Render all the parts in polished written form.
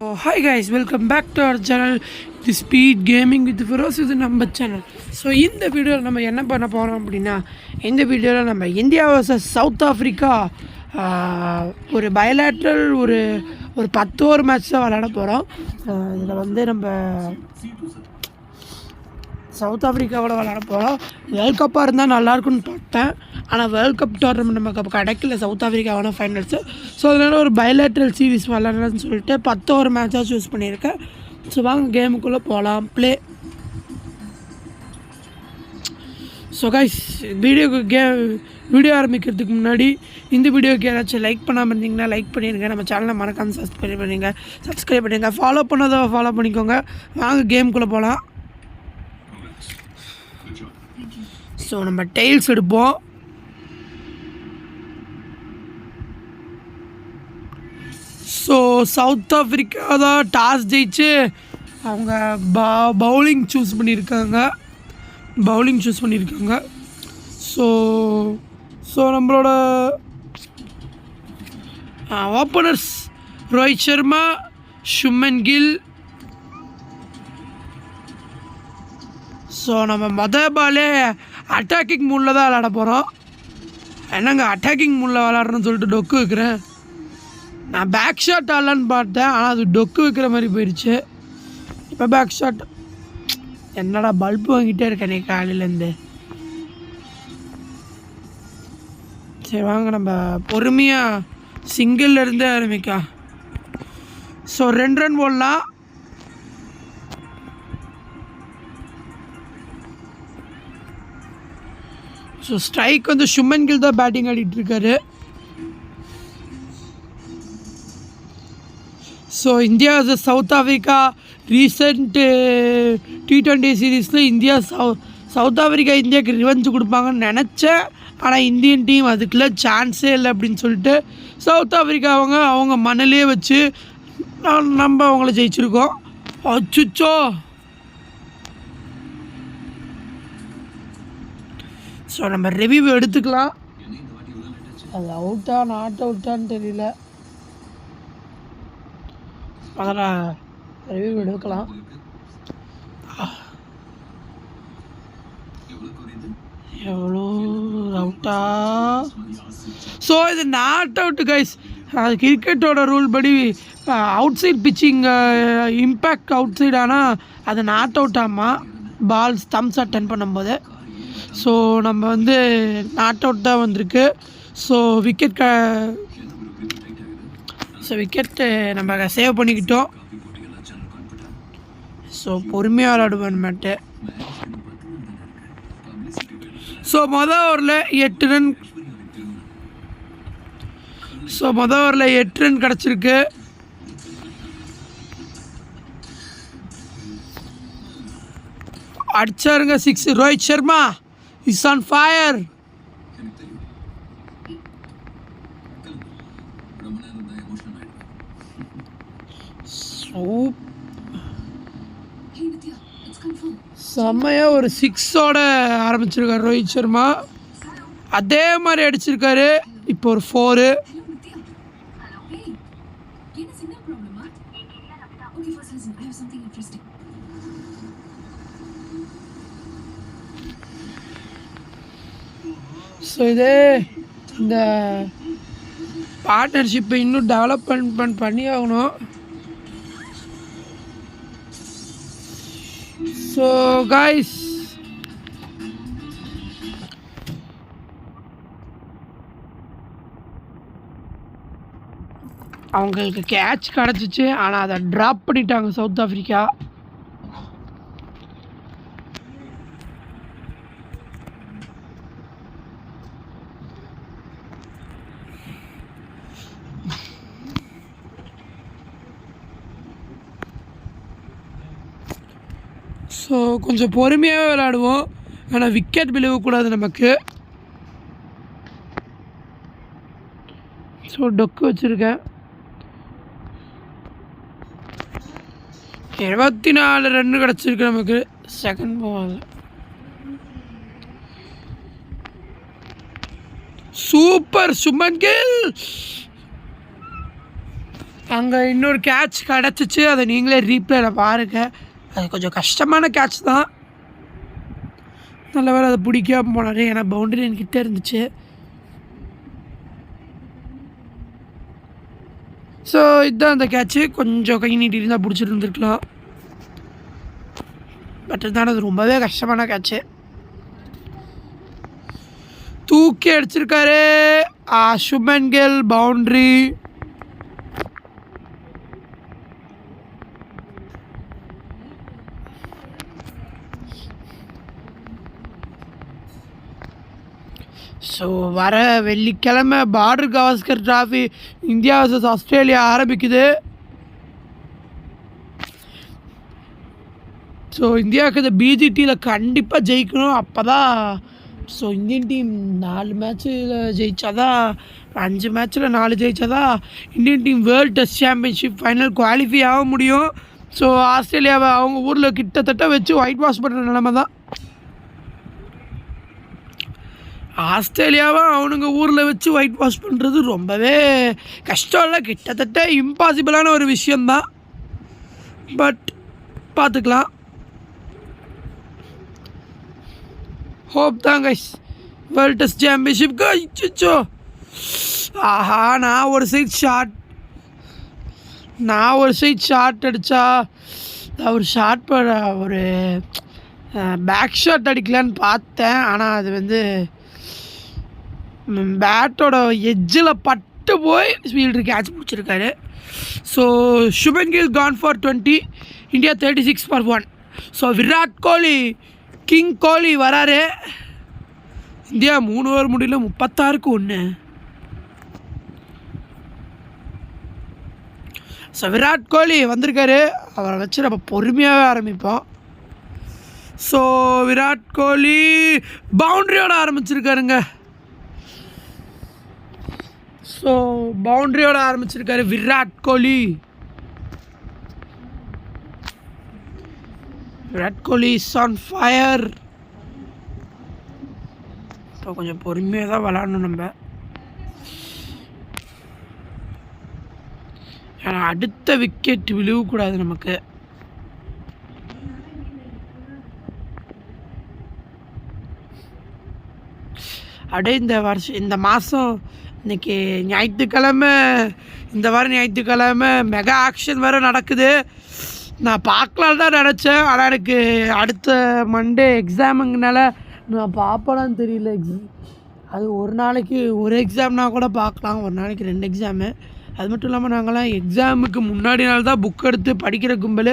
Hi guys, welcome back to our channel, The Speed Gaming with Feroz. இது நம்ம channel. So இந்த வீடியோவில் நம்ம என்ன பண்ண போகிறோம் அப்படின்னா, இந்த வீடியோவில் நம்ம இந்தியா vs சவுத் ஆஃப்ரிக்கா ஒரு பயலேட்ரல் ஒரு 10 ஓவர் மேட்ச் தான் விளையாட போகிறோம். இதில் வந்து நம்ம சவுத் ஆஃப்ரிக்காவோட விளையாட போகிறோம். வேர்ல்ட் கப்பாக இருந்தால் நல்லாயிருக்குன்னு பார்த்தேன், ஆனால் வேர்ல்ட் கப் டோர்னமெண்ட் நமக்கு கிடைக்கல சவுத் ஆஃப்ரிக்காவோட ஃபைனல்ஸு. ஸோ அதனால் ஒரு பயலேட்ரல் சீரீஸ் விளையாடுறதுன்னு சொல்லிட்டு 10 ஓவர் மேட்சாக சூஸ் பண்ணியிருக்கேன். ஸோ வாங்க கேமுக்குள்ளே போகலாம், ப்ளே. ஸோ கைஸ், வீடியோ ஆரம்பிக்கிறதுக்கு முன்னாடி இந்த வீடியோக்கு ஏதாச்சும் லைக் பண்ணாமல் இருந்தீங்கன்னா லைக் பண்ணிடுங்க. நம்ம சேனலை மறக்காமல் சப்ஸ்கிரைப் பண்ணிடுங்க. ஃபாலோ பண்ணதை ஃபாலோ பண்ணிக்கோங்க. வாங்க கேமுக்குள்ளே போகலாம். ஸோ நம்ம டெய்ல்ஸ் எடுப்போம். ஸோ சவுத் ஆஃப்ரிக்கா தான் டாஸ் ஜெயிச்சு அவங்க பவுலிங் சூஸ் பண்ணியிருக்காங்க. ஸோ நம்மளோட ஓப்பனர்ஸ் ரோஹித் சர்மா, சுப்மன் கில். ஸோ நம்ம பாலே அட்டாக்கிங் மூடில் தான் விளாட போகிறோம். என்னங்க அட்டாக்கிங் மூடில் விளாட்றேன்னு சொல்லிட்டு டொக்கு வைக்கிறேன். நான் பேக் ஷாட் ஆடலான்னு பார்த்தேன், ஆனால் அது டொக்கு வைக்கிற மாதிரி போயிடுச்சு. இப்போ பேக் ஷாட் என்னடா பல்பு வாங்கிட்டே இருக்கேன் நீ காலையிலேருந்து. சரி வாங்க நம்ம பொறுமையாக சிங்கிள்லேருந்தே ஆரம்பிக்கலாம். ஸோ 2 ரன் போடலாம். ஸோ ஸ்ட்ரைக் வந்து சுப்மன் கில் தான் பேட்டிங் ஆடிட்டுருக்காரு. So India south Africa recent T20 சீரீஸில் சவுத் ஆஃப்ரிக்கா இந்தியாவுக்கு ரிவெஞ்ச் கொடுப்பாங்கன்னு நினச்சேன், ஆனால் இந்தியன் டீம் அதுக்குள்ளே சான்ஸே இல்லை அப்படின்னு சொல்லிட்டு சவுத் ஆஃப்ரிக்கா அவங்க மணலே வச்சு நம்ம அவங்கள ஜெயிச்சிருக்கோம். அச்சுச்சோ. ஸோ நம்ம ரிவ்யூ எடுத்துக்கலாம். அது அவுட்டா நாட் அவுட்டான்னு தெரியல, அதெல்லாம் ரிவ்யூ எடுக்கலாம். எவ்வளோ அவுட்டா? ஸோ இது நாட் அவுட்டு கைஸ். அது கிரிக்கெட்டோட ரூல் படி out side pitching impact out side, ஆனால் அது நாட் அவுட் ஆமாம் பால் ஸ்டம்ப்ஸ் அட்டன் பண்ணும்போது. ஸோ நம்ம வந்து நாட் அவுட் தான் வந்திருக்கு. ஸோ விக்கெட்டு நம்ம சேவ் பண்ணிக்கிட்டோம். ஸோ பொறுமையாக விளாடுவேன் மேட்டு. ஸோ மொதல் ஓவரில் 8 ரன். ஸோ மொதல் ஓவரில் 8 ரன் கிடச்சிருக்கு. அடிச்சாருங்க 6. Rohit Sharma is on fire. செம்மையாக ஒரு 6ஓட ஆரம்பிச்சிருக்காரு ரோஹித் சர்மா. அதே மாதிரி அடிச்சிருக்காரு. இப்போ ஒரு 4. ஸோ இந்த பார்ட்னர்ஷிப்பை இன்னும் டெவலப்மெண்ட் பண்ணி ஆகணும். ஸோ காய்ஸ், அவங்களுக்கு கேட்ச் கிடச்சிச்சு, ஆனால் அதை ட்ராப் பண்ணிட்டாங்க சவுத் ஆஃப்ரிக்கா. ஸோ கொஞ்சம் பொறுமையாகவே விளையாடுவோம், ஆனால் விக்கெட் விழுவக்கூடாது நமக்கு. ஸோ டொக்கு வச்சுருக்கேன். 24 ரன் கிடச்சிருக்கு நமக்கு second ball. Super Shubman Gill. அங்கே இன்னொரு கேட்ச் கிடச்சிச்சு, அதை நீங்களே ரீப்ளேயில் பாருங்கள். அது கொஞ்சம் கஷ்டமான கேட்ச் தான், நல்ல வேலை அதை பிடிக்காம போனார், ஏன்னா பவுண்டரி என்கிட்ட இருந்துச்சு. ஸோ இதுதான் அந்த கேட்ச்சு, கொஞ்சம் கை நீட்டி இருந்தால் பிடிச்சிட்டு இருந்துருக்கலாம். பட் இருந்தாலும் அது ரொம்பவே கஷ்டமான கேட்ச்சு. தூக்கி அடிச்சிருக்காரு சுப்மன் கில், பவுண்ட்ரி. ஸோ வர வெள்ளிக்கிழமை border Gavaskar trophy India versus Australia ஆரம்பிக்குது. ஸோ இந்தியாவுக்கு இந்த பிஜிடியில் கண்டிப்பாக ஜெயிக்கணும். அப்போ தான் ஸோ இந்தியன் டீம் 4 மேட்ச்சில் ஜெயித்தாதான், 5 மேட்ச்சில் 4 ஜெயித்தாதான் Indian team world test championship final qualify ஆக முடியும். ஸோ ஆஸ்திரேலியாவை அவங்க ஊரில் கிட்டத்தட்ட வச்சு ஒயிட் வாஷ் பண்ணுற நிலைமை தான். ஆஸ்திரேலியாவை அவனுங்க ஊரில் வச்சு ஒயிட் வாஷ் பண்ணுறது ரொம்பவே கஷ்டம் இல்லை, கிட்டத்தட்ட இம்பாசிபிளான ஒரு விஷயந்தான். பட் பார்த்துக்கலாம், ஹோப் தான் கைஸ். வேர்ல்டு டெஸ்ட் சாம்பியன்ஷிப்க்கு அச்சோ, ஆஹா நான் ஒரு சைட் ஷாட் அடித்தா ஒரு ஷாட் ஒரு பேக் ஷாட் அடிக்கலான்னு பார்த்தேன். ஆனால் அது வந்து பேட்டோட எட்ஜில் பட்டு போய் ஃபீல்டர் கேட்ச் பிடிச்சிருக்காரு. So Shubman Gill gone for 20, India 36 for 1. So Virat Kohli, king Kohli வராரு. இந்தியா 3 ஓவர் முடியல, 36க்கு 1. ஸோ விராட் கோலி வந்திருக்காரு, அவரை வச்சு நம்ம பொறுமையாகவே ஆரம்பிப்போம். ஸோ விராட் கோலி பவுண்ட்ரியோட ஆரம்பிச்சிருக்காருங்க. ஸோ பவுண்ட்ரியோட ஆரம்பிச்சிருக்காரு Virat Kohli. Virat Kohli is on fire. இப்போ கொஞ்சம் பொறுமையாக தான் விளாடணும் நம்ம, ஏன்னா அடுத்த விக்கெட் விழுவக்கூடாது நமக்கு. அப்படியே இந்த மாதம் இன்றைக்கி ஞாயிற்றுக்கிழமை, இந்த வாரம் ஞாயிற்றுக்கிழமை மெகா ஆக்ஷன் வேறு நடக்குது. நான் பார்க்கலான்னு தான் நினச்சேன், ஆனால் எனக்கு அடுத்த மண்டே எக்ஸாமுங்கனால நான் பார்ப்பேனான்னு தெரியல. அது ஒரு நாளைக்கு ஒரு எக்ஸாம்னா கூட பார்க்கலாம், ஒரு நாளைக்கு 2 எக்ஸாமு. அது மட்டும் இல்லாமல் நாங்களாம் எக்ஸாமுக்கு முன்னாடி நாள் தான் புக் எடுத்து படிக்கிற கும்பல்,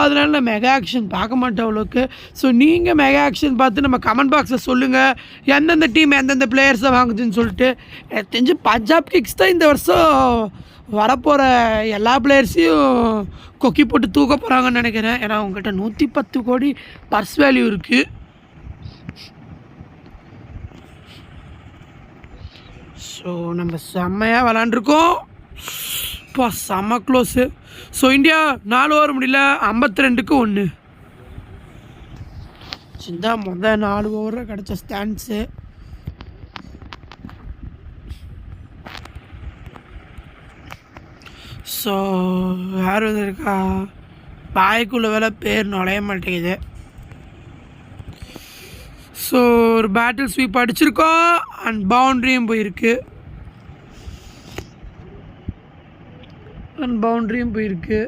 அதனால நான் மெகா ஆக்ஷன் பார்க்க மாட்டேன் அவ்வளோக்கு. ஸோ நீங்கள் மெகா ஆக்ஷன் பார்த்து நம்ம கமெண்ட் பாக்ஸில் சொல்லுங்கள் எந்தெந்த டீம் எந்தெந்த பிளேயர்ஸை வாங்குதுன்னு சொல்லிட்டு. எனக்கு தெரிஞ்சு பஞ்சாப் கிங்ஸ் தான் இந்த வருஷம் வரப்போகிற எல்லா பிளேயர்ஸையும் கொக்கி போட்டு தூக்க போகிறாங்கன்னு நினைக்கிறேன். ஏன்னா அவங்ககிட்ட 110 கோடி பர்ஸ் வேல்யூ இருக்குது. ஸோ நம்ம செம்மையாக விளாண்டுருக்கோம், இப்போ செம்ம க்ளோஸு. ஸோ இந்தியா 4 ஓவர் முடியல, 52க்கு 1. இதுதான் முதல் 4 ஓவரில் கிடச்ச ஸ்டாண்ட்ஸு. ஸோ யார் வந்துருக்கா, பாய்க்குள்ள வேலை பேர் நுழைய மாட்டேங்குது. ஸோ ஒரு பேட்டில் ஸ்வீப் அடிச்சிருக்கோம் அண்ட் பவுண்ட்ரியும் போயிருக்கு, பவுண்ட்ரியும் போயிருக்கு.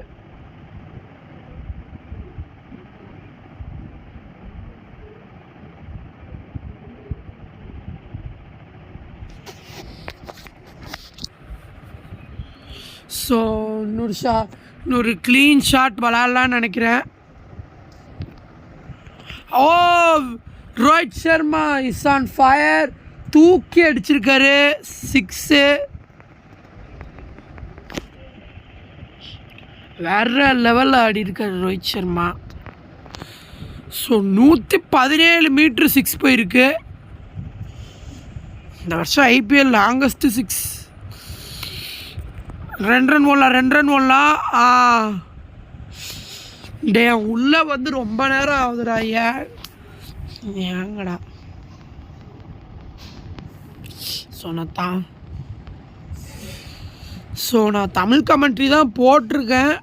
ஸோ இன்னொரு க்ளீன் ஷாட் விளாட்லான்னு நினைக்கிறேன். Oh Rohit Sharma is on fire, தூக்கி அடிச்சிருக்காரு 6. வேற லெவலில் ஆடி இருக்காரு ரோஹித் சர்மா. ஸோ 117 மீட்ரு 6 போயிருக்கு. இந்த வருஷம் ஐபிஎல் லாங்கஸ்ட்டு 6. 2 ரன் ஓடலாம். டே உள்ளே வந்து ரொம்ப நேரம் ஆகுதுடா, ஏங்கடா சொன்னதான். ஸோ நான் தமிழ் கமெண்ட்ரி தான் போட்டிருக்கேன்.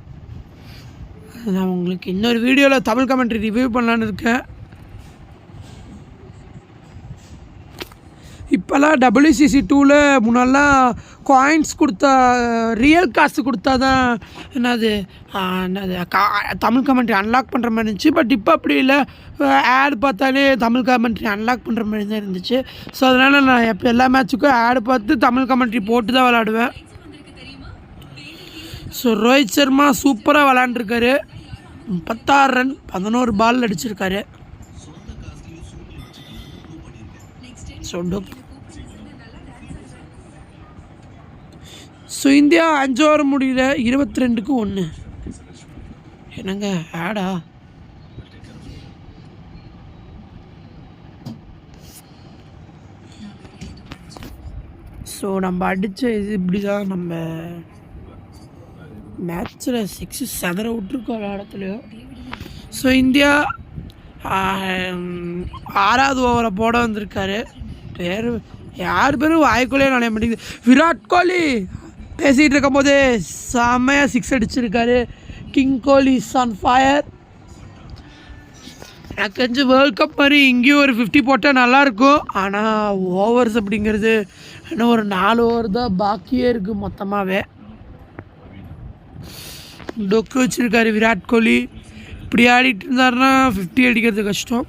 நான் உங்களுக்கு இன்னொரு வீடியோவில் தமிழ் கமெண்ட்ரி ரிவ்யூ பண்ணலான்னு இருக்கேன். இப்போல்லாம் WCC 2ல் முன்னெல்லாம் காயின்ஸ் கொடுத்தா ரியல் காசு கொடுத்தா தான் என்னது தமிழ் கமெண்ட்ரி அன்லாக் பண்ணுற மாதிரி இருந்துச்சு. பட் இப்போ அப்படி இல்லை, ஆட் பார்த்தாலே தமிழ் கமெண்ட்ரி அன்லாக் பண்ணுற மாதிரி தான் இருந்துச்சு. ஸோ அதனால் நான் எப்போ எல்லா மேட்ச்சுக்கும் ஆடு பார்த்து தமிழ் கமெண்ட்ரி போட்டு தான் விளாடுவேன். ஸோ ரோஹித் சர்மா சூப்பராக விளாண்டுருக்காரு. 36 ரன் 11 பால் அடிச்சிருக்காரு. ஸோ இந்தியா 5 ஓவர் முடியல 22க்கு 1. என்னங்க ஆடா? ஸோ நம்ம அடித்த இது இப்படி தான் நம்ம மேட்ச்சில் 6 செதற விட்ருக்கோம் எல்லா இடத்துலையும். ஸோ இந்தியா 6வது ஓவரை போட வந்திருக்காரு. யார் பேரும் வாய்க்குள்ளே நுழைய மாட்டேங்குது. விராட் கோலி பேசிகிட்டு இருக்கும் போதே செம்மையாக 6 அடிச்சிருக்காரு. King Kohli is on fire. எனக்கு தெரிஞ்சு வேர்ல்ட் கப் மாதிரி இங்கேயும் ஒரு 50 போட்டால் நல்லாயிருக்கும். ஆனால் ஓவர்ஸ் அப்படிங்கிறது இன்னும் ஒரு 4 ஓவர் தான் பாக்கியே இருக்குது மொத்தமாகவே. டொக்கு வச்சுருக்காரு விராட் கோலி. இப்படி ஆடிட்டு இருந்தாருன்னா 50 அடிக்கிறது கஷ்டம்.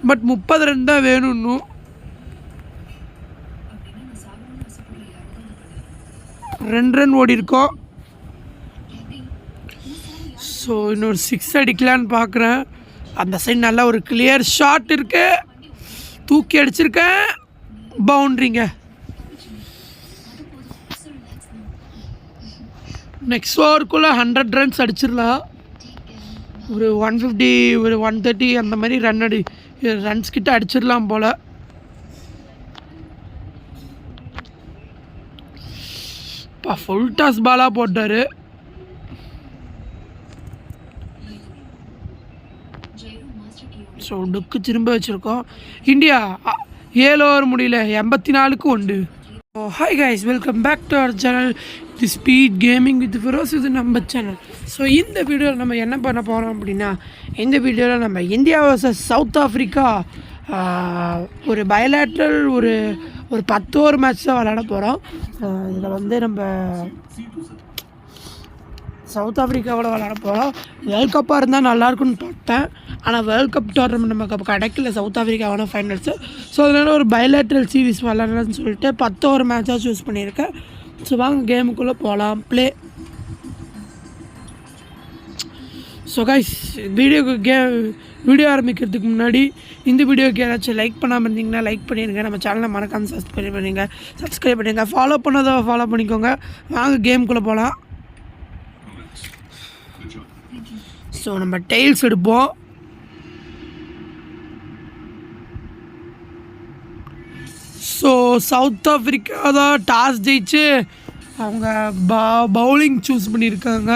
பட் 30 ரன் தான் வேணும் இன்னும். 2 ரன் ஓடி இருக்கோம். ஸோ இன்னொரு 6 அடிக்கலான்னு பார்க்குறேன். அந்த சைடு நல்லா ஒரு கிளியர் ஷாட் இருக்கு, தூக்கி அடிச்சிருக்கேன். பவுண்ட்ரிங்க. நெக்ஸ்ட் ஓவருக்குள்ளே 100 ரன்ஸ் அடிச்சிடலாம். ஒரு 150 ஒரு 130 அந்த மாதிரி ரன்ஸ் கிட்ட அடிச்சிடலாம் போல். இப்போ ஃபுல் டாஸ் பாலாக போட்டார். ஸோ டுக்கு திரும்ப வச்சுருக்கோம். இந்தியா 7 ஓவர் முடியல 84க்கு 1. Hi guys, welcome back to our channel the speed gaming with Feroz. இது நம்ம சேனல். ஸோ இந்த வீடியோவில் நம்ம என்ன பண்ண போகிறோம் அப்படின்னா, இந்த வீடியோவில் நம்ம இந்தியா vs சவுத் ஆஃப்ரிக்கா ஒரு பயலேட்ரல் ஒரு 10 ஓவர் மேட்ச் தான் விளையாட போகிறோம். இதில் வந்து நம்ம சவுத் ஆஃப்ரிக்காவோட விளையாட போகிறோம். வேர்ல்ட் கப்பாக இருந்தால் நல்லாயிருக்குன்னு பார்த்தேன். ஆனால் வேர்ல்ட் கப் டோர்னமெண்ட் நமக்கு கிடைக்கல, சவுத் ஆஃப்ரிக்காவோட ஃபைனல்ஸு. ஸோ அதனால் ஒரு பயலேட்ரல் சீரீஸ் விளையாடலான்னு சொல்லிட்டு 10 ஓவர் மேட்சாக சூஸ் பண்ணியிருக்கேன். ஸோ வாங்க கேமுக்குள்ளே போகலாம். ப்ளே. ஸோ கைஸ், வீடியோ ஆரம்பிக்கிறதுக்கு முன்னாடி இந்த வீடியோக்கு ஏதாச்சும் லைக் பண்ணாமல் இருந்தீங்கன்னா லைக் பண்ணிடுங்க. நம்ம சேனலை மறக்காமல் சப்ஸ்கிரைப் பண்ணுங்கள். ஃபாலோ பண்ணதை ஃபாலோ பண்ணிக்கோங்க. வாங்க கேமுக்குள்ளே போகலாம். ஸோ நம்ம டெய்ல்ஸ் எடுப்போம். ஸோ சவுத் ஆஃப்ரிக்கா தான் டாஸ் ஜெயிச்சு அவங்க பவுலிங் சூஸ் பண்ணியிருக்காங்க.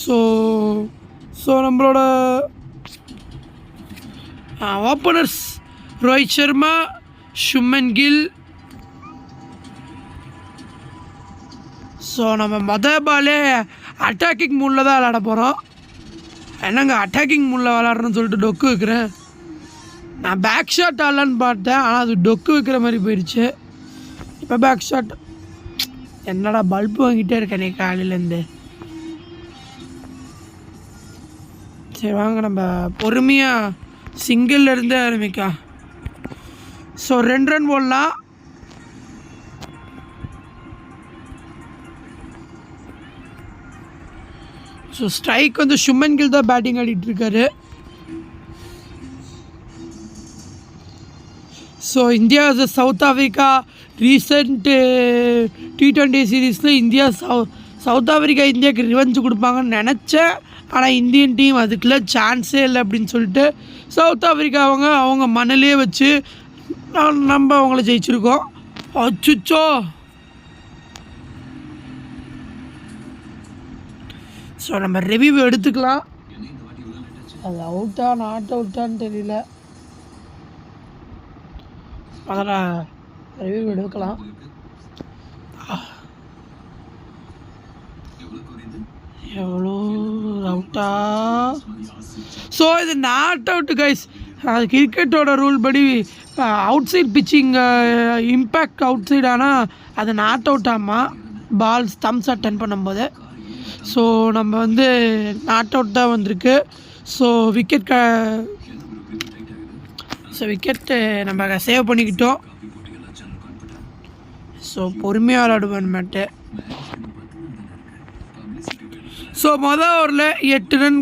ஸோ நம்மளோட ஓப்பனர்ஸ் ரோஹித் சர்மா, சுப்மன் கில். ஸோ நம்ம பாலே அட்டாக்கிங் மூடில் தான் விளாட போகிறோம். என்னங்க அட்டாக்கிங் மூடில் விளாட்றேன்னு சொல்லிட்டு டொக்கு வைக்கிறேன். நான் பேக் ஷாட் ஆடலான்னு பார்த்தேன், ஆனால் அது டொக்கு வைக்கிற மாதிரி போயிடுச்சு. இப்போ பேக் ஷாட். என்னடா பல்பு வாங்கிட்டே இருக்கேன் நீ காலையிலேருந்து. சரி வாங்க நம்ம பொறுமையாக சிங்கிள்லேருந்து ஆரம்பிக்கலாம். ஸோ 2 ரன் போடலாம். ஸோ ஸ்ட்ரைக் வந்து சுப்மன் கில் தான் பேட்டிங் ஆடிட்டுருக்காரு. So India south Africa recent T20 சீரீஸில் இந்தியா சவுத் ஆஃப்ரிக்கா இந்தியாவுக்கு ரிவெஞ்ச் கொடுப்பாங்கன்னு நினச்சேன். ஆனால் இந்தியன் டீம் அதுக்குள்ளே சான்ஸே இல்லை அப்படின்னு சொல்லிட்டு சவுத் ஆஃப்ரிக்கா அவங்க மண்ணிலே வச்சு நம்ம அவங்கள ஜெயிச்சிருக்கோம். அச்சுச்சோ. ஸோ நம்ம ரிவ்யூ எடுத்துக்கலாம். அது அவுட்டா நாட் அவுட்டான்னு தெரியல, அதில் ரிவ்யூ எடுக்கலாம். எவ்வளோ அவுட்டா? ஸோ இது நாட் அவுட் கைஸ். கிரிக்கெட்டோட ரூல் படி out side pitching impact out side, ஆனால் அது நாட் அவுட் ஆமாம் பால் ஸ்டம்ப்ஸ் அட்டன் பண்ணும்போது. ஸோ நம்ம வந்து நாட் அவுட் தான் வந்திருக்கு. ஸோ விக்கெட்டு நம்ம சேவ் பண்ணிக்கிட்டோம். ஸோ பொறுமையாக விளாடுவேன் மேட்டு. ஸோ மொதல் ஓவரில் 8 ரன்.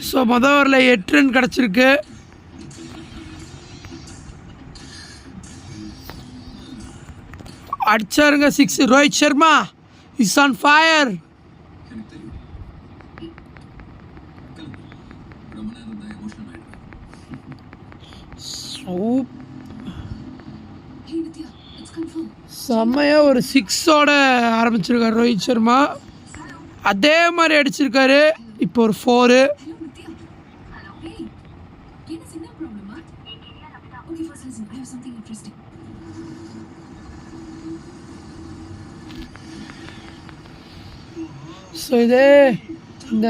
ஸோ மொதல் ஓவரில் 8 ரன் கிடச்சிருக்கு. அடிச்சாருங்க 6. Rohit Sharma is on fire. செம்மையாக ஒரு 6ஓட ஆரம்பிச்சிருக்காரு ரோஹித் சர்மா. அதே மாதிரி அடிச்சிருக்காரு. இப்போ ஒரு 4. ஸோ இது இந்த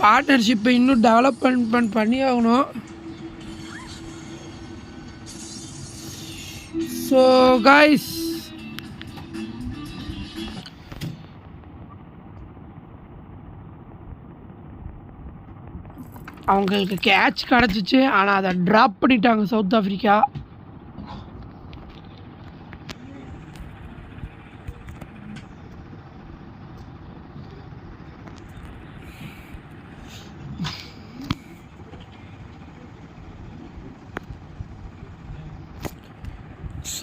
பார்ட்னர்ஷிப்பை இன்னும் டெவலப்மெண்ட் பண்ணி ஆகணும். ஸோ காய்ஸ், அவங்களுக்கு கேட்ச் கிடச்சிச்சு, ஆனால் அதை ட்ராப் பண்ணிட்டாங்க சவுத் ஆஃப்ரிக்கா.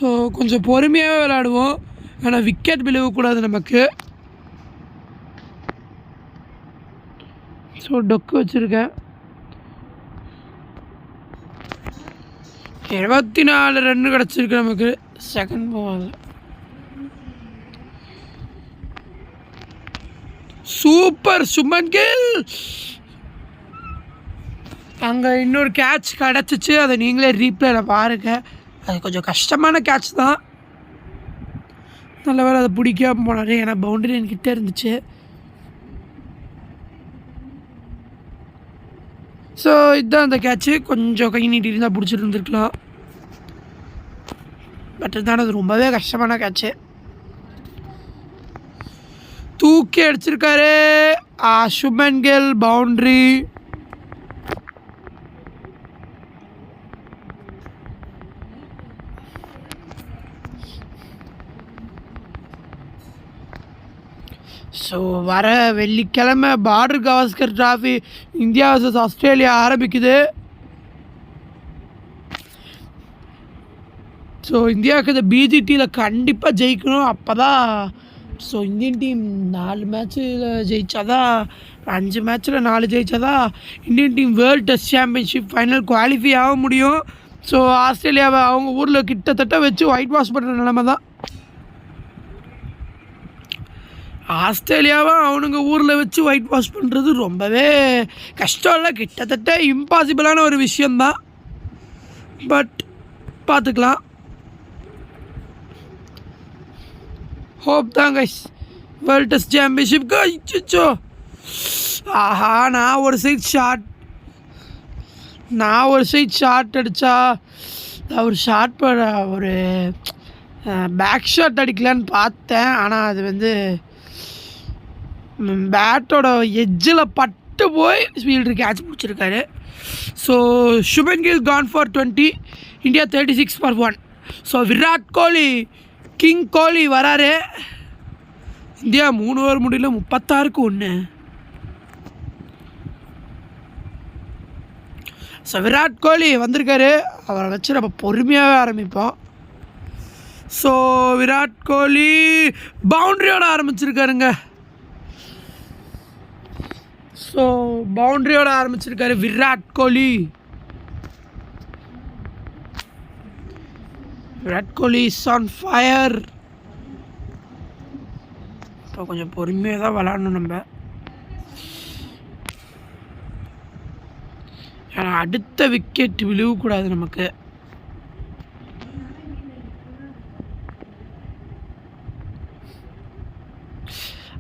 ஸோ கொஞ்சம் பொறுமையாகவே விளையாடுவோம், ஆனால் விக்கெட் விழுவக்கூடாது நமக்கு. ஸோ டொக்கு வச்சுருக்கேன். 74 ரன் கிடச்சிருக்கு நமக்கு second ball. Super Suman Gill. அங்கே இன்னொரு கேட்ச் கிடச்சிச்சு, அதை நீங்களே ரீப்ளேல பாருங்கள். அது கொஞ்சம் கஷ்டமான கேட்ச் தான். நல்ல வேலை அதை பிடிக்காம போனார், ஏன்னா பவுண்டரி என்கிட்ட இருந்துச்சு. ஸோ இதுதான் அந்த கேட்சு. கொஞ்சம் கை நீட்டி இருந்தால் பிடிச்சிட்டு இருந்துருக்கலாம், பட் இருந்தாலும் அது ரொம்பவே கஷ்டமான கேட்சு. தூக்கி அடிச்சிருக்காரு சுமன் கில், பவுண்ட்ரி. ஸோ வர வெள்ளிக்கிழமை border Gavaskar trophy India versus Australia ஆரம்பிக்குது. ஸோ இந்தியாவுக்கு இந்த பிஜிடியில் கண்டிப்பாக ஜெயிக்கணும். அப்போ தான் ஸோ இந்தியன் டீம் 4 மேட்ச்சில் ஜெயித்தாதான், 5 மேட்ச்சில் 4 ஜெயித்தாதான் Indian team world test championship final qualify ஆக முடியும். ஸோ ஆஸ்திரேலியாவை அவங்க ஊரில் கிட்டத்தட்ட வச்சு ஒயிட் வாஷ் பண்ணுற நிலைமை தான். ஆஸ்திரேலியாவை அவனுங்க ஊரில் வச்சு ஒயிட் வாஷ் பண்ணுறது ரொம்பவே கஷ்டம் இல்லை, கிட்டத்தட்ட இம்பாசிபிளான ஒரு விஷயந்தான். பட் பார்த்துக்கலாம். ஹோப் தான் கைஸ் வேர்ல்டு டெஸ்ட் சாம்பியன்ஷிப்க்கு. அச்சோ, ஆஹா, நான் ஒரு சைட் ஷாட் அடித்தா ஒரு ஷாட் ஒரு பேக் ஷாட் அடிக்கலான்னு பார்த்தேன், ஆனால் அது வந்து பேட்டோட எட்ஜில் பட்டு போய் ஃபீல்டர் கேட்ச் பிடிச்சிருக்காரு. So Suman Gill gone for 20, India 36 for 1. So Virat Kohli, king Kohli வராரு. இந்தியா 3 ஓவர் முடியல 36க்கு 1. ஸோ விராட் கோலி வந்திருக்காரு, அவரை வச்சு நம்ம பொறுமையாகவே ஆரம்பிப்போம். ஸோ விராட் கோலி பவுண்ட்ரியோட ஆரம்பிச்சிருக்காருங்க. ஸோ பவுண்ட்ரியோட ஆரம்பிச்சிருக்காரு Virat Kohli. Virat Kohli is on fire. இப்போ கொஞ்சம் பொறுமையாக தான் விளாடணும் நம்ம, ஏன்னா அடுத்த விக்கெட் விழுவக்கூடாது நமக்கு.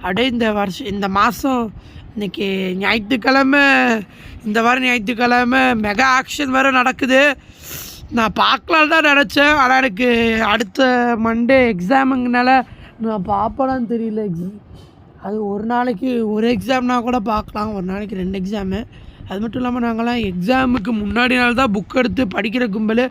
அப்படியே இந்த மாதம் இன்றைக்கி ஞாயிற்றுக்கிழமை, இந்த வாரம் ஞாயிற்றுக்கிழமை மெகா ஆக்ஷன் வேறு நடக்குது. நான் பார்க்கலான்னு தான் நினச்சேன், ஆனால் எனக்கு அடுத்த மண்டே எக்ஸாமுங்கனால நான் பார்ப்பேனான்னு தெரியல. அது ஒரு நாளைக்கு ஒரு எக்ஸாம்னா கூட பார்க்கலாம், ஒரு நாளைக்கு 2 எக்ஸாமு. அது மட்டும் இல்லாமல் நாங்களாம் எக்ஸாமுக்கு முன்னாடி நாள் தான் புக் எடுத்து படிக்கிற கும்பல்.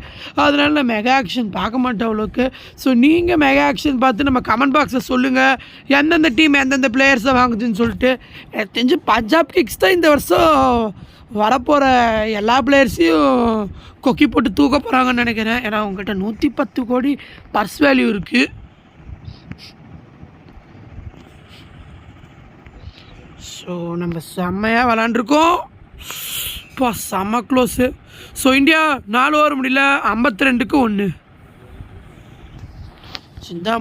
அதனால நான் மெகா ஆக்ஷன் பார்க்க மாட்டேன் அவ்வளோக்கு. ஸோ நீங்கள் மெகா ஆக்ஷன் பார்த்து நம்ம கமெண்ட் பாக்ஸில் சொல்லுங்கள் எந்தெந்த டீம் எந்தெந்த பிளேயர்ஸை வாங்குதுன்னு சொல்லிட்டு. எனக்கு தெரிஞ்சு பஞ்சாப் கிங்ஸ் தான் இந்த வருஷம் வரப்போகிற எல்லா பிளேயர்ஸையும் கொக்கி போட்டு தூக்க போகிறாங்கன்னு நினைக்கிறேன். ஏன்னா அவங்ககிட்ட 110 கோடி பர்ஸ் வேல்யூ இருக்குது. ஸோ நம்ம செம்மையாக விளாண்டுருக்கோம். இப்போ செம்ம க்ளோஸு. ஸோ இந்தியா 4 ஓவர் முடியல, 52க்கு 1. சிந்தா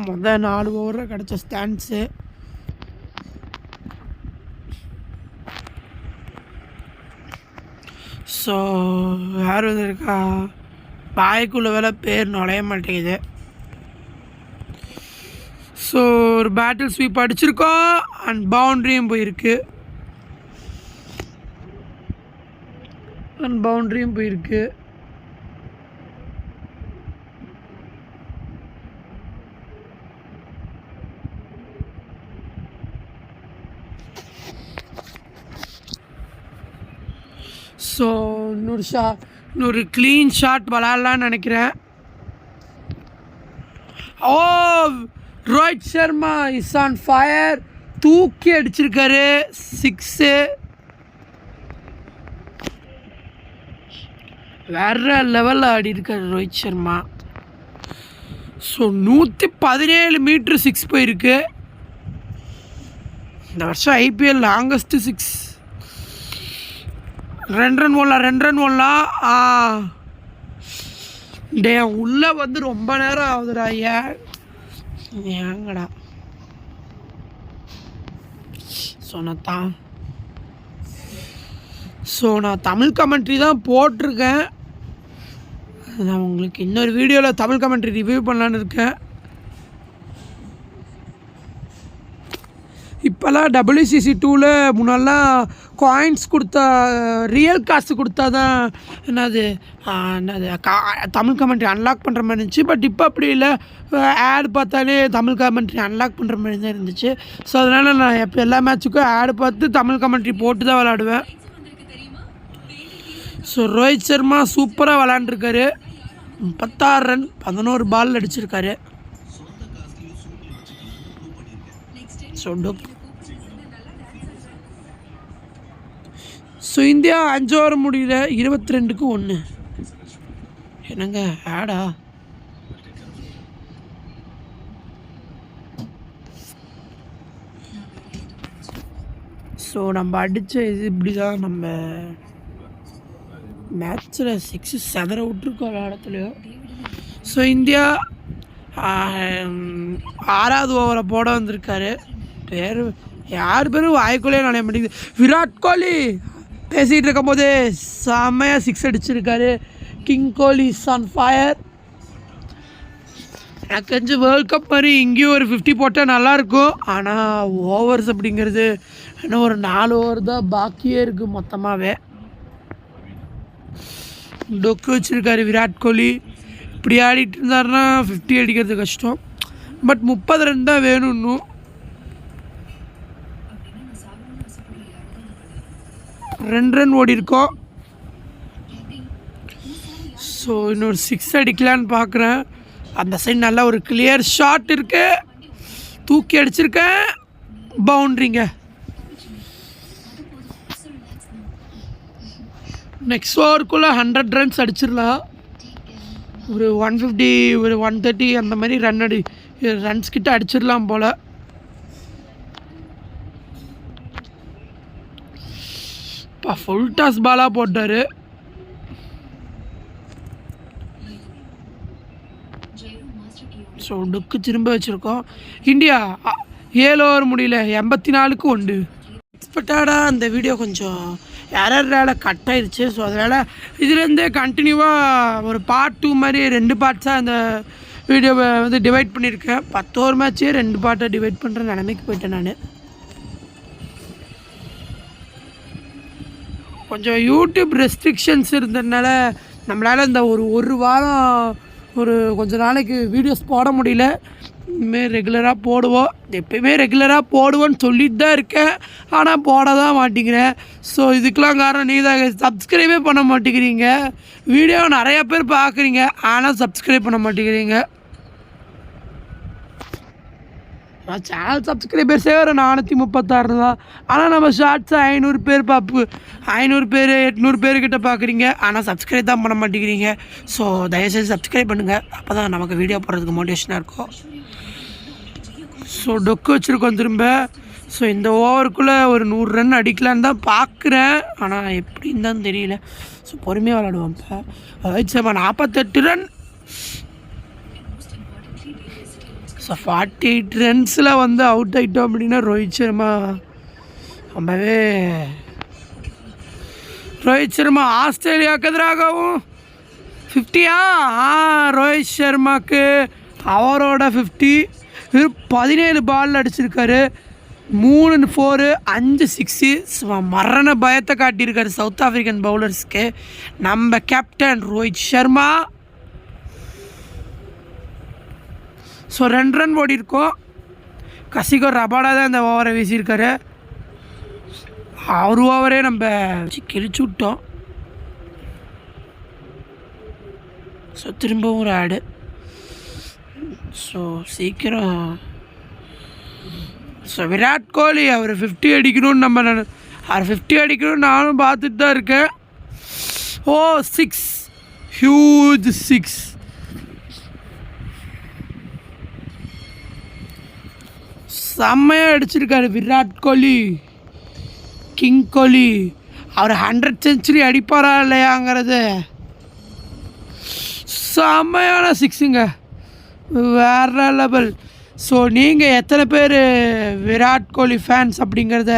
4 ஓவரில் கிடச்ச ஸ்டாண்ட்ஸு. ஸோ யார் வந்துருக்கா, பாய்க்குள்ள வேலை பேர் நுழைய மாட்டேங்குது. ஸோ ஒரு பேட்டில் ஸ்வீப் அடிச்சிருக்கோம் அண்ட் பவுண்ட்ரியும் போயிருக்கு. ஸோ இன்னொரு க்ளீன் ஷாட் விளாட்லான்னு நினைக்கிறேன். Oh, Rohit Sharma is on fire, தூக்கி அடிச்சிருக்காரு 6. வேற லெவலில் ஆடி இருக்காரு ரோஹித் சர்மா. ஸோ 117 மீட்ரு 6 போயிருக்கு. இந்த வருஷம் ஐபிஎல் லாங்கஸ்ட்டு 6. 2 ரன் ஓடலாம். டே உள்ளே வந்து ரொம்ப நேரம் ஆகுதுடா. ஏங்கடா நான் தமிழ் கமெண்ட்ரி தான் போட்டிருக்கேன். நான் உங்களுக்கு இன்னொரு வீடியோவில் தமிழ் கமெண்ட்ரி ரிவ்யூ பண்ணலான்னு இருக்கேன். இப்போல்லாம் WCC 2ல் முன்னெல்லாம் காயின்ஸ் கொடுத்தா, ரியல் காசு கொடுத்தா தான் என்னது தமிழ் கமெண்ட்ரி அன்லாக் பண்ணுற மாதிரி இருந்துச்சு. பட் இப்போ அப்படி இல்லை, ஆட் பார்த்தாலே தமிழ் கமெண்ட்ரி அன்லாக் பண்ணுற மாதிரி தான் இருந்துச்சு. ஸோ அதனால் நான் எப்போ எல்லா மேட்சுக்கும் ஆட் பார்த்து தமிழ் கமெண்ட்ரி போட்டு தான் விளாடுவேன். ஸோ ரோஹித் சர்மா சூப்பராக விளாண்டுருக்காரு. 36 ரன் 11 பால் அடிச்சிருக்காரு. ஸோ இந்தியா 5 ஓவர் முடியல, 22க்கு 1. என்னங்க ஆடா. ஸோ நம்ம அடித்த இது இப்படி தான் நம்ம மேட்ச்சில் 6 செதற விட்ருக்கோம் எல்லா இடத்துலையும். ஸோ இந்தியா 6வது ஓவரை போட வந்திருக்காரு. யார் பேரும் வாய்க்குள்ளே நுழைய மாட்டேங்குது. விராட் கோலி பேசிகிட்டு இருக்கும் போது செம்மையாக 6 அடிச்சிருக்காரு. King Kohli is on fire. எனக்கு தெரிஞ்சு வேர்ல்ட் கப் மாதிரி இங்கேயும் ஒரு 50 போட்டால் நல்லாயிருக்கும். ஆனால் ஓவர்ஸ் அப்படிங்கிறது இன்னும் ஒரு 4 ஓவர் தான் பாக்கியே இருக்குது மொத்தமாகவே. டொக்கு வச்சுருக்காரு விராட் கோலி. இப்படி ஆடிட்டு இருந்தாருன்னா 50 அடிக்கிறது கஷ்டம். பட் 30 ரன் தான் வேணும் இன்னும். 2 ரன் ஓடி இருக்கோம். ஸோ இன்னொரு 6 அடிக்கலான்னு பார்க்குறேன். அந்த சைடு நல்லா ஒரு கிளியர் ஷாட் இருக்கு, தூக்கி அடிச்சிருக்கேன், பவுண்ட்ரிங்க. நெக்ஸ்ட் ஓவருக்குள்ளே 100 ரன்ஸ் அடிச்சிடலாம். ஒரு 150 ஒரு 130 அந்த மாதிரி ரன்ஸ் கிட்ட அடிச்சிடலாம் போல். ஃபுல் டாஸ் பாலாக போட்டார். ஸோ டுக்கு திரும்ப வச்சுருக்கோம். இந்தியா 7 ஓவர் முடியல, 84க்கு 1. எக்ஸ்பெக்டடாக அந்த வீடியோ கொஞ்சம் எரரால் கட் ஆயிடுச்சு. ஸோ அதனால் இதுலேருந்தே கண்டினியூவாக ஒரு பார்ட் 2 மாதிரி 2 பார்ட்ஸாக அந்த வீடியோவை வந்து டிவைட் பண்ணியிருக்கேன். 10 ஓவர் மேட்ச்சே 2 பார்ட்டாக டிவைட் பண்ணுற நிலைமைக்கு போயிட்டேன் நான். கொஞ்சம் யூடியூப் ரெஸ்ட்ரிக்ஷன்ஸ் இருந்ததுனால நம்மளால் இந்த ஒரு வாரம் கொஞ்ச நாளைக்கு வீடியோஸ் போட முடியல. இனிமேல் ரெகுலராக போடுவோம். எப்பயுமே ரெகுலராக போடுவோன்னு சொல்லிட்டு தான் இருக்கேன், ஆனால் போட தான் மாட்டேங்கிறேன். ஸோ இதுக்கெலாம் காரணம் நீங்கள் தான். சப்ஸ்கிரைபே பண்ண மாட்டேங்கிறீங்க. வீடியோ நிறையா பேர் பார்க்குறீங்க, ஆனால் சப்ஸ்கிரைப் பண்ண மாட்டேங்கிறீங்க. சேனல் சப்ஸ்கிரைபர்ஸே ஒரு 436 தான். ஆனால் நம்ம ஷார்ட்ஸை 500 பேர் 500 பேர் 800 பேர்கிட்ட பார்க்குறீங்க, ஆனால் சப்ஸ்கிரைப் தான் பண்ண மாட்டேங்கிறீங்க. ஸோ தயவுசெய்து சப்ஸ்கிரைப் பண்ணுங்கள், அப்போ தான் நமக்கு வீடியோ போடுறதுக்கு மோட்டிவேஷனாக இருக்கும். ஸோ டொக்கு வச்சுருக்கோம் திரும்ப. ஸோ இந்த ஓவருக்குள்ளே ஒரு 100 ரன் அடிக்கலான்னு தான் பார்க்குறேன், ஆனால் எப்படின்னு தான் தெரியல. ஸோ பொறுமையாக விளாடுவோம். இப்போ ரோஹித் சர்மா 48 ரன். ஸோ 48 ரன்ஸில் அவுட் ஆகிட்டோம் அப்படின்னா ரோஹித் சர்மா ஆஸ்திரேலியாவுக்கு எதிராகவும் 50யா ரோஹித் சர்மாவுக்கு அவரோட 50. 17 பால் அடிச்சிருக்காரு, 3 4 5 6. மரண பயத்தை காட்டியிருக்காரு சவுத் ஆஃப்ரிக்கன் பவுலர்ஸ்க்கு நம்ம captain Rohit Sharma. So 2 run ஓடி இருக்கோம். கசிகோ ரபாடா தான் இந்த ஓவரை வீசியிருக்காரு. ஒரு ஓவரே நம்ம கிழிச்சு விட்டோம். ஸோ திரும்பவும் ஒரு ஆடு. ஸோ சீக்கிரம் விராட் கோலி அவர் 50 அடிக்கணும்னு அவர் 50 அடிக்கணும்னு நானும் பார்த்துட்டு தான் இருக்கேன். 6 ஹியூஜ் 6. செம்மையாக அடிச்சிருக்காரு விராட் கோலி, கிங் கோலி. அவர் 100 செஞ்சுரி அடிப்பாரா இல்லையாங்கிறது செம்மையான 6ங்க, வேற லெவல். ஸோ நீங்கள் எத்தனை பேர் விராட் கோலி ஃபேன்ஸ் அப்படிங்கிறத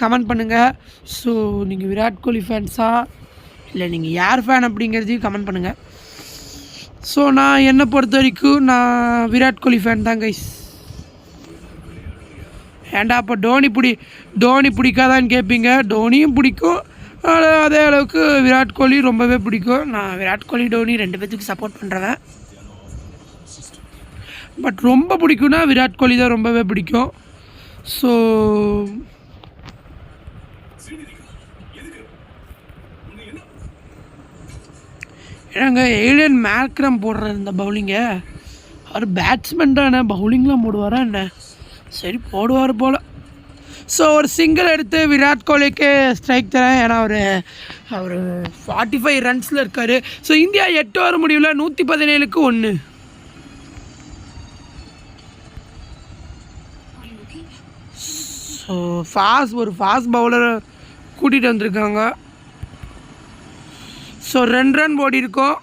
கமெண்ட் பண்ணுங்கள். ஸோ நீங்கள் விராட் கோலி ஃபேன்ஸா இல்லை நீங்கள் யார் ஃபேன் அப்படிங்கிறதையும் கமெண்ட் பண்ணுங்கள். ஸோ நான் என்னை பொறுத்த வரைக்கும் நான் விராட் கோலி ஃபேன் தான் கைஸ். ஏன்டா அப்போ டோனி பிடிக்காதான்னு கேட்பீங்க. டோனியும் பிடிக்கும், அதே அளவுக்கு விராட் கோலி ரொம்பவே பிடிக்கும். நான் விராட் கோலி டோனி 2 பேர்த்துக்கு சப்போர்ட் பண்ணுறேன். பட் ரொம்ப பிடிக்கும்னா விராட் கோலி தான் ரொம்பவே பிடிக்கும். ஸோ ஏன்னாங்க ஏலியன் மேக்ரம் போடுற இந்த பவுலிங்கை அவர் பேட்ஸ்மேன் தானே, பவுலிங்லாம் போடுவாரா என்ன? சரி போடுவார் போல். ஸோ ஒரு சிங்கிள் எடுத்து விராட் கோலிக்கு ஸ்ட்ரைக் தரேன், ஏன்னா அவர் 45 ரன்ஸில் இருக்கார். ஸோ இந்தியா 8 ஓவர் முடிவில் 117க்கு 1. ஸோ ஒரு ஃபாஸ்ட் பவுலரை கூட்டிகிட்டு வந்திருக்காங்க. ஸோ 2 ரன் ஓடி இருக்கோம்.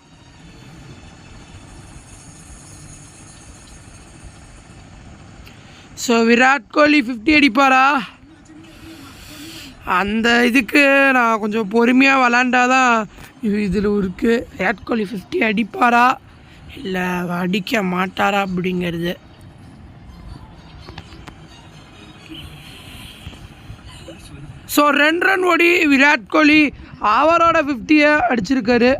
ஸோ விராட் கோலி 50 அடிப்பாரா? அந்த இதுக்கு நான் கொஞ்சம் பொறுமையாக விளாண்டாதான் இதில் இருக்குது. விராட் கோலி 50 அடிப்பாரா இல்லை அடிக்க மாட்டாரா அப்படிங்கிறது. ஸோ 2 ரன் ஓடி விராட் கோலி அவரோட 50யை அடிச்சிருக்காரு.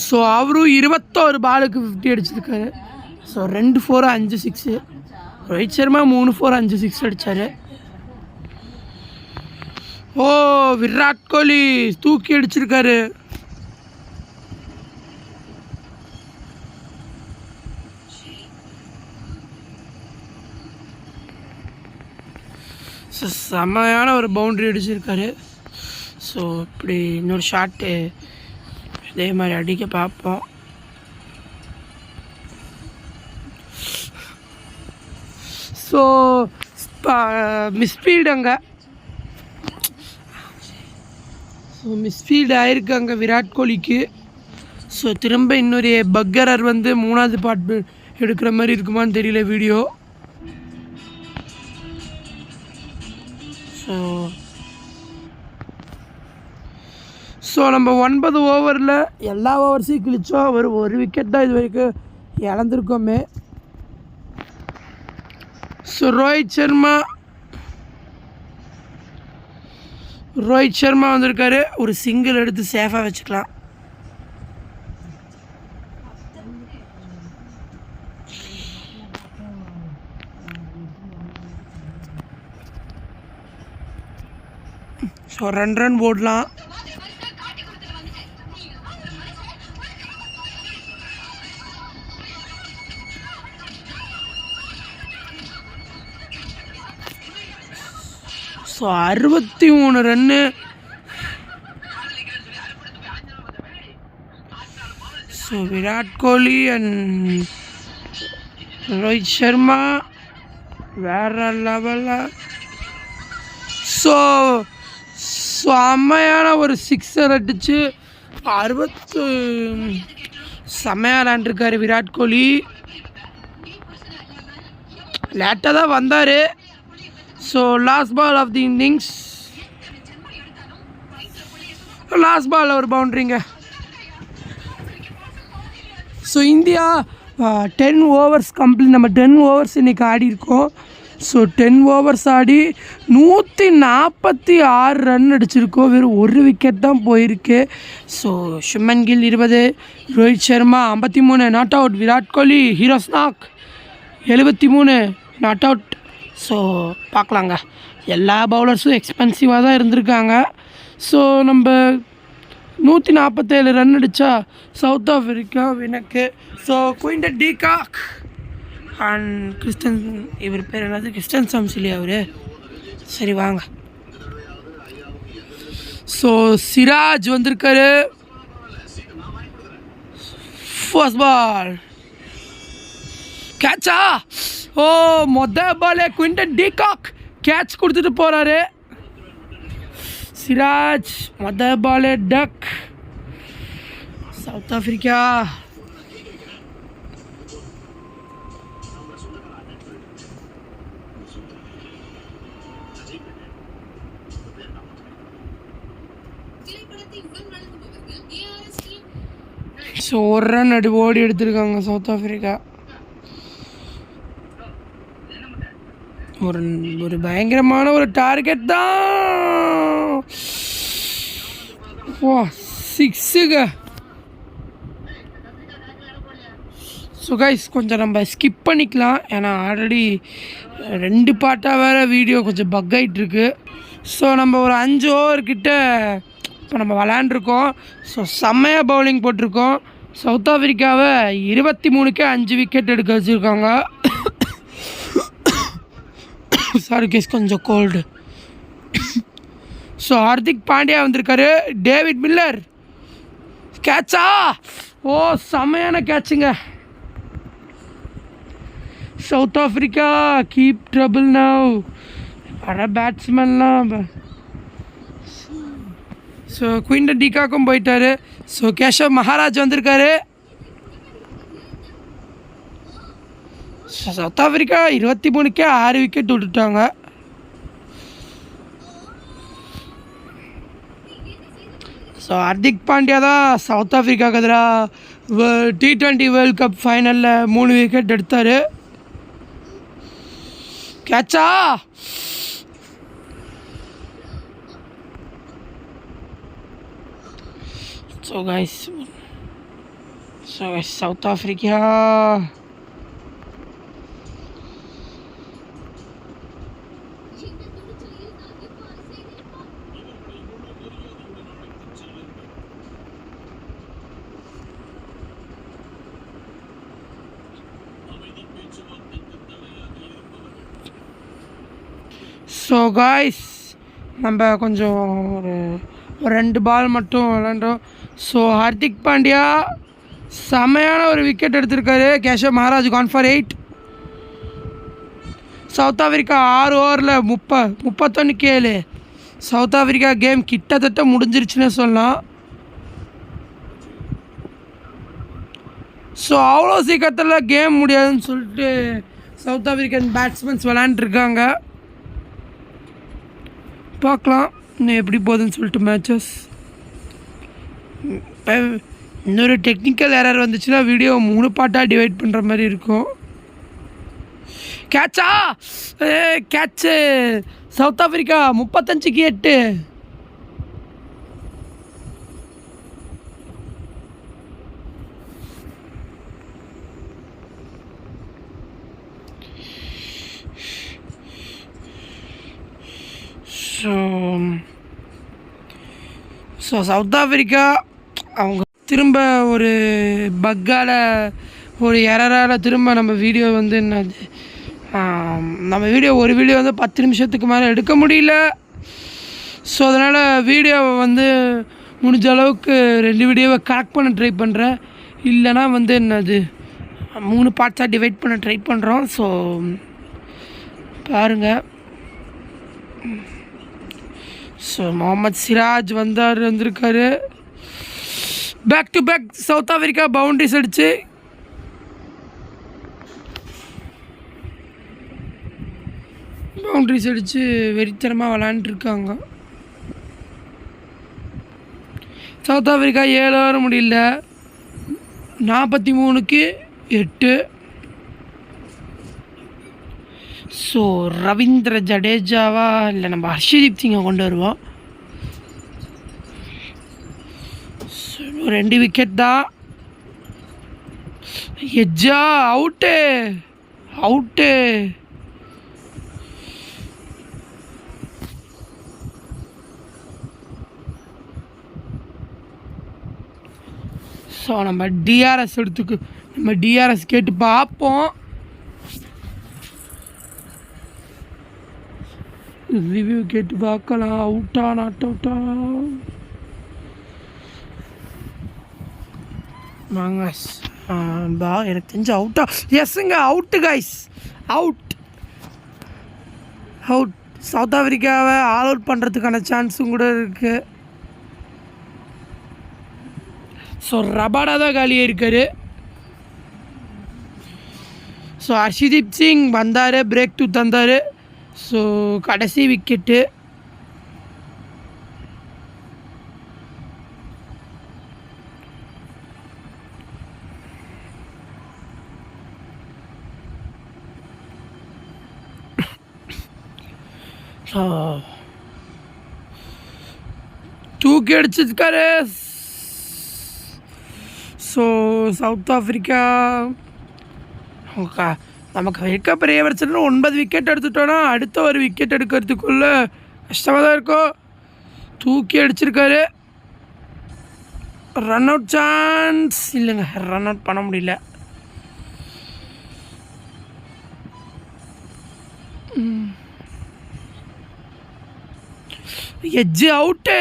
ஸோ அவரும் 21 பாலுக்கு 50 அடிச்சிருக்காரு. ஸோ 2 4 5 6. ரோஹித் சர்மா 3 4 5 6 அடித்தார். விராட் கோலி தூக்கி அடிச்சிருக்காரு. ஸோ செம்மையான ஒரு பவுண்ட்ரி அடிச்சிருக்காரு. ஸோ இப்படி இன்னொரு ஷாட்டு இதே மாதிரி அடிக்க பார்ப்போம். ஸோ மிஸ்ஃபீல்டு அங்கே மிஸ்ஃபீல்டு ஆயிருக்காங்க விராட் கோலிக்கு. ஸோ திரும்ப இன்னொரு பக்கரர் 3வது பார்ட் எடுக்கிற மாதிரி இருக்குமான்னு தெரியல வீடியோ. ஸோ நம்ம 9 ஓவரில் எல்லா ஓவர்ஸையும் கிழிச்சோம். ஒரு விக்கெட் தான் இது வரைக்கும் இழந்திருக்கோமே. ஸோ ரோஹித் சர்மா ரோஹித் சர்மா வந்திருக்காரு. ஒரு சிங்கிள் எடுத்து சேஃபாக வச்சுக்கலாம். ஸோ 2 ரன் போடலாம். So 63 run. So Virat Kohli and Rohit Sharma வேற லெவலில். ஸோ செம்மையான ஒரு 6 அடிச்சு 60 செம்மையாக விளாண்டுருக்காரு விராட் கோலி. லேட்டாக தான் வந்தார். So last ball of the innings, last ball ஒரு பவுண்ட்ரிங்க. So India 10 overs complete. நம்ம 10 ஓவர்ஸ் இன்றைக்கி ஆடி இருக்கோம். ஸோ 10 ஓவர்ஸ் ஆடி 146 ரன் அடிச்சிருக்கோம். வெறும் 1 விக்கெட் தான் போயிருக்கு. So Suman Gill 20, Rohit Sharma 53 not out, Virat Kohli ஹீரோ ஸ்நாக் 73 நாட் அவுட். ஸோ பார்க்கலாங்க, எல்லா பவுலர்ஸும் எக்ஸ்பென்சிவாக தான் இருந்திருக்காங்க. ஸோ நம்ம 147 ரன் அடித்தா சவுத் ஆஃப்ரிக்கா வினக்கு. So Quinton de Kock and Kirsten, இவர் பேர் என்னது, கிறிஸ்டன் சம்சிலி அவர். சரி வாங்க. ஸோ சிராஜ் வந்திருக்காரு. First ball கேட்சா. ஓ பாலே குயின்டன் டி காக் கேட்ச் கொடுத்துட்டு போகிறாரு. சிராஜ் பாலே டக். சவுத் ஆஃப்ரிக்கா ஸோ 1 ரன் ஓடி எடுத்திருக்காங்க சவுத் ஆஃப்ரிக்கா. ஒரு பயங்கரமான ஒரு டார்கெட் தான். 6ங்க. ஸோ கைஸ் கொஞ்சம் நம்ம ஸ்கிப் பண்ணிக்கலாம், ஏன்னா ஆல்ரெடி 2 பார்ட்டாக வேறு வீடியோ கொஞ்சம் பக் ஆகிட்டுருக்கு. ஸோ நம்ம ஒரு 5 ஓவர்கிட்ட இப்போ நம்ம விளாண்டுருக்கோம். ஸோ செம்மையாக பவுலிங் போட்டிருக்கோம். சவுத் ஆஃப்ரிக்காவை 23க்கு 5 விக்கெட் எடுக்க வச்சுருக்காங்க. சாரி கேஸ் கொஞ்சம் கோல்டு. ஸோ ஹார்திக் பாண்டியா வந்திருக்காரு. டேவிட் மில்லர் கேட்சா. ஓ செம்மையான கேட்சுங்க. South Africa keep trouble now. வர பேட்ஸ்மேன்லாம். ஸோ குயின்டன் டி காக்கும் போயிட்டாரு. ஸோ கேஷவ் மகாராஜ் வந்திருக்காரு. சவுத் ஆஃப்ரிக்கா 23க்கே 6 விக்கெட் விட்டுட்டாங்க. ஸோ ஹார்திக் பாண்டியா தான் சவுத் ஆஃப்ரிக்காவுக்கு எதிராக T20 வேர்ல்ட் கப் ஃபைனலில் 3 விக்கெட் எடுத்தார். கேட்சா. So guys south Africa so guys நம்ம கொஞ்சம் ஒரு 2 பால் மட்டும் விளாண்டோம். ஸோ ஹார்திக் பாண்டியா செமையான ஒரு விக்கெட் எடுத்திருக்காரு. Keshav Maharaj gone for 8. South Africa 6 ஓவரில் 31க்கு 7. சவுத் ஆஃப்ரிக்கா கேம் கிட்டத்தட்ட முடிஞ்சிருச்சுன்னு சொல்லலாம். ஸோ அவ்வளோ சீக்கிரத்தில் கேம் முடியாதுன்னு சொல்லிட்டு சவுத் ஆஃப்ரிக்கன் பேட்ஸ்மேன்ஸ் விளாண்டுருக்காங்க. பார்க்கலாம் இன்னும் எப்படி போகுதுன்னு சொல்லிட்டு மேட்சஸ். இப்போ இன்னொரு டெக்னிக்கல் எரர் வந்துச்சுன்னா வீடியோ 3 பார்ட்டாக டிவைட் பண்ணுற மாதிரி இருக்கும். கேட்சா. கேட்சு. சவுத் ஆஃப்ரிக்கா 35க்கு 8. ஸோ ஸோ சவுத் ஆஃப்ரிக்கா அவங்க திரும்ப ஒரு பக்கால் ஒரு எரரால் திரும்ப நம்ம வீடியோ வந்து என்னது நம்ம ஒரு வீடியோ வந்து 10 நிமிஷத்துக்கு மேலே எடுக்க முடியல. ஸோ அதனால் வீடியோவை வந்து முடிஞ்ச அளவுக்கு 2 வீடியோவை கரெக்ட் பண்ண ட்ரை பண்ணுறேன். இல்லைனா வந்து என்னது 3 பார்ட்ஸாக டிவைட் பண்ண ட்ரை பண்ணுறோம். ஸோ பாருங்கள். ஸோ முகமது சிராஜ் வந்திருக்காரு. Back to back South Africa boundaries அடிச்சு வெறித்தனமாக விளாண்டுருக்காங்க. சவுத் ஆஃப்ரிக்கா 7 ஓவர் முடியல, 43க்கு 8. ஸோ ரவீந்திர ஜடேஜாவா இல்லை நம்ம ஹர்ஷதீப் சிங்கை கொண்டு வருவோம். 2 விக்கெட் தான். எஜ்ஜா அவுட்டு. ஸோ நம்ம டிஆர்எஸ் கேட்டு பார்ப்போம். ரிவ்யூ கேட்டு பார்க்கலாம். அவுட்டா நாட் அவுட்டா வாங்க. எனக்கு தெரிஞ்ச அவுட்டா. எஸ்ஸுங்க அவுட்டு கைஸ். அவுட். சவுத் ஆஃப்ரிக்காவை ஆல் அவுட் பண்ணுறதுக்கான சான்ஸும் கூட இருக்குது. ஸோ ரபாடா தான் காலியாக இருக்கார். ஸோ ஹர்ஷதீப் சிங் வந்தார், பிரேக் டூ தந்தார். ஸோ கடைசி விக்கெட்டு. தூக்கி அடிச்சிருக்காரு. ஸோ சவுத் ஆஃப்ரிக்கா நமக்கு வைக்க பெரிய பிரச்சனை. 9 விக்கெட் எடுத்துட்டோன்னா அடுத்த ஒரு விக்கெட் எடுக்கிறதுக்குள்ளே கஷ்டமாக தான் இருக்கும். தூக்கி அடிச்சிருக்காரு. ரன் அவுட் சான்ஸ் இல்லைங்க, ரன் அவுட் பண்ண முடியல. Edge out.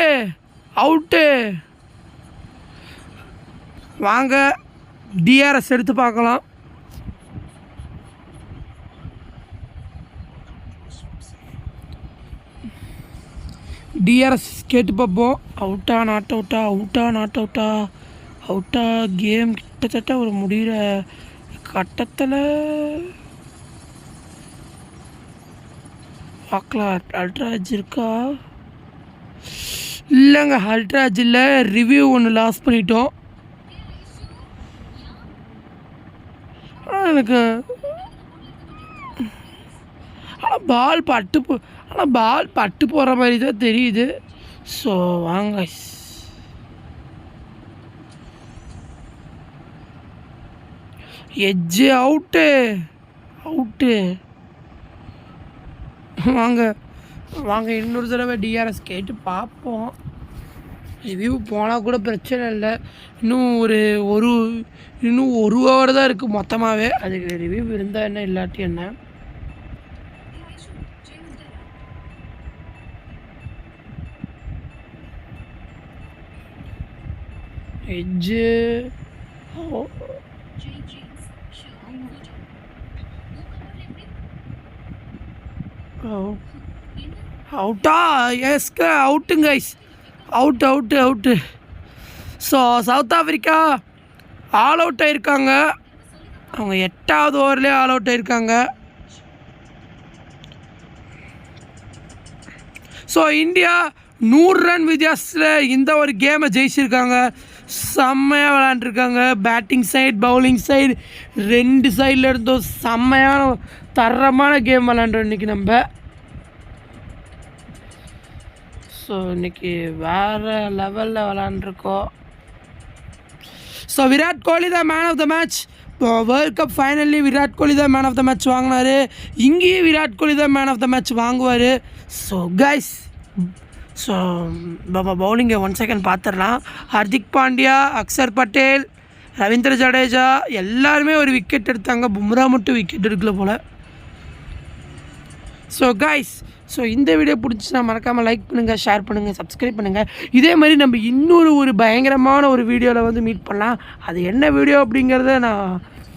வாங்க டிஆர்எஸ் எடுத்து பார்க்கலாம். டிஆர்எஸ் கேட்டு பார்ப்போம். அவுட்டா நாட் அவுட்டா கேம் கிட்டத்தட்ட ஒரு முடிகிற கட்டத்தில் பார்க்கலாம். அல்ட்ராஜ் இருக்கா? இல்லைங்க, அல்ட்ராஜ் இல்லை. ரிவ்யூ ஒன்று லாஸ் பண்ணிட்டோம். எனக்கு பால் பட்டு போகிற மாதிரி தான் தெரியுது. ஸோ வாங்க. Edge out. வாங்க இன்னொரு தடவை டிஆர்எஸ் கேட்டு பார்ப்போம். ரிவ்யூ போனால் கூட பிரச்சனை இல்லை. இன்னும் ஒரு ஹவர் தான் இருக்குது மொத்தமாகவே. அதுக்கு ரிவ்யூ இருந்தால் என்ன, இல்லாட்டி என்ன. எஜ்ஜு அவுட்டா? எஸ்க அவுட்டுங்க guys. Out. So south Africa all out ஆகிருக்காங்க. அவங்க 8வது ஓவர்லேயே ஆல் அவுட் ஆகிருக்காங்க. ஸோ இந்தியா 100 ரன் வித்தியாசத்தில் இந்த ஒரு கேமை ஜெயிச்சிருக்காங்க. செம்மையாக விளாண்டுருக்காங்க. பேட்டிங் சைடு, பவுலிங் சைடு 2 சைடில் இருந்தும் செம்மையான தரமான கேம் விளாண்டோம் இன்றைக்கி நம்ம. ஸோ இன்றைக்கி வேறு லெவலில் விளாண்டுருக்கோம். ஸோ விராட் கோலி தான் man of the match. World cup ஃபைனல்லி விராட் கோலி தான் மேன் ஆஃப் த மேட்ச் வாங்கினார். இங்கேயும் விராட் கோலி தான் மேன் ஆஃப் த மேட்ச் வாங்குவார். ஸோ கைஸ் ஸோ நம்ம பவுலிங்கை 1 செகண்ட் பார்த்துடலாம். ஹர்திக் பாண்டியா, அக்ஷர் பட்டேல், ரவீந்திர ஜடேஜா எல்லாருமே ஒரு விக்கெட் எடுத்தாங்க. பும்ரா மட்டும் விக்கெட் எடுக்கல போல். ஸோ கைஸ், ஸோ இந்த வீடியோ பிடிச்சின்னா மறக்காமல் லைக் பண்ணுங்கள், ஷேர் பண்ணுங்கள், சப்ஸ்கிரைப் பண்ணுங்கள். இதே மாதிரி நம்ம இன்னொரு பயங்கரமான ஒரு வீடியோவில் வந்து மீட் பண்ணலாம். அது என்ன வீடியோ அப்படிங்கிறத நான்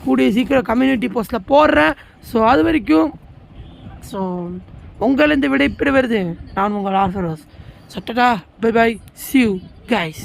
கூடிய சீக்கிரம் கம்யூனிட்டி போஸ்ட்டில் போடுறேன். ஸோ அது வரைக்கும் ஸோ உங்கள் இந்த விடை பெறுவது நான் உங்கள் ஆர்ஃபரோஸ். சட்டடா, bye bye, see you guys.